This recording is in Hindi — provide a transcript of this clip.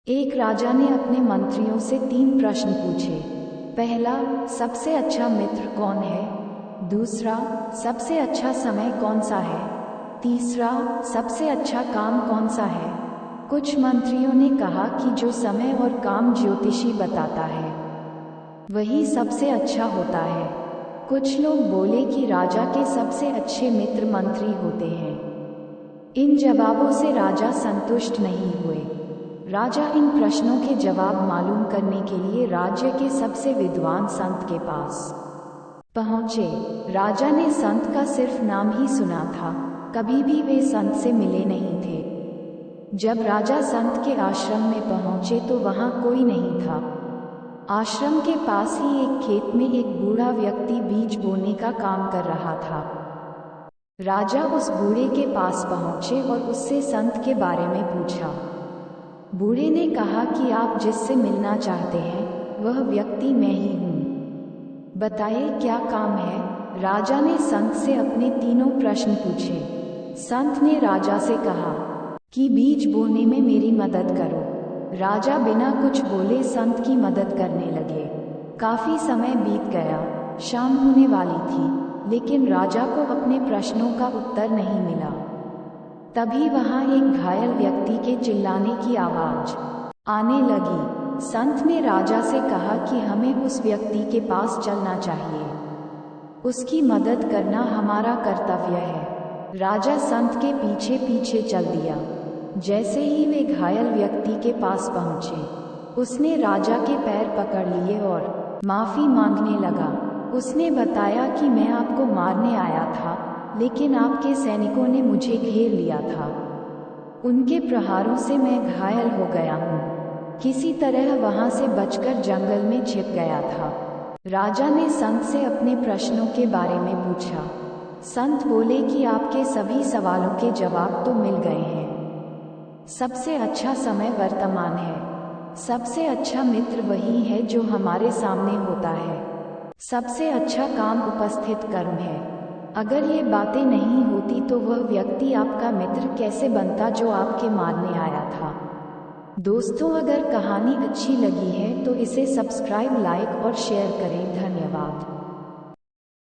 एक राजा ने अपने मंत्रियों से 3 प्रश्न पूछे। पहला, सबसे अच्छा मित्र कौन है? दूसरा, सबसे अच्छा समय कौन सा है? तीसरा, सबसे अच्छा काम कौन सा है? कुछ मंत्रियों ने कहा कि जो समय और काम ज्योतिषी बताता है वही सबसे अच्छा होता है। कुछ लोग बोले कि राजा के सबसे अच्छे मित्र मंत्री होते हैं। इन जवाबों से राजा संतुष्ट नहीं हुए। राजा इन प्रश्नों के जवाब मालूम करने के लिए राज्य के सबसे विद्वान संत के पास पहुंचे। राजा ने संत का सिर्फ नाम ही सुना था, कभी भी वे संत से मिले नहीं थे। जब राजा संत के आश्रम में पहुंचे तो वहां कोई नहीं था। आश्रम के पास ही एक खेत में एक बूढ़ा व्यक्ति बीज बोने का काम कर रहा था। राजा उस बूढ़े के पास पहुंचे और उससे संत के बारे में पूछा। बूढ़े ने कहा कि आप जिससे मिलना चाहते हैं वह व्यक्ति मैं ही हूँ। बताइए क्या काम है? राजा ने संत से अपने तीनों प्रश्न पूछे। संत ने राजा से कहा कि बीज बोने में मेरी मदद करो। राजा बिना कुछ बोले संत की मदद करने लगे। काफी समय बीत गया, शाम होने वाली थी, लेकिन राजा को अपने प्रश्नों का उत्तर नहीं मिला। तभी वहां एक घायल व्यक्ति के चिल्लाने की आवाज आने लगी। संत ने राजा से कहा कि हमें उस व्यक्ति के पास चलना चाहिए, उसकी मदद करना हमारा कर्तव्य है। राजा संत के पीछे पीछे चल दिया। जैसे ही वे घायल व्यक्ति के पास पहुंचे, उसने राजा के पैर पकड़ लिए और माफी मांगने लगा। उसने बताया कि मैं आपको मारने आया था, लेकिन आपके सैनिकों ने मुझे घेर लिया था। उनके प्रहारों से मैं घायल हो गया हूँ। किसी तरह वहां से बचकर जंगल में छिप गया था। राजा ने संत से अपने प्रश्नों के बारे में पूछा। संत बोले कि आपके सभी सवालों के जवाब तो मिल गए हैं। सबसे अच्छा समय वर्तमान है। सबसे अच्छा मित्र वही है जो हमारे सामने होता है। सबसे अच्छा काम उपस्थित कर्म है। अगर ये बातें नहीं होती तो वह व्यक्ति आपका मित्र कैसे बनता जो आपके मारने आया था। दोस्तों, अगर कहानी अच्छी लगी है तो इसे सब्सक्राइब, लाइक और शेयर करें। धन्यवाद।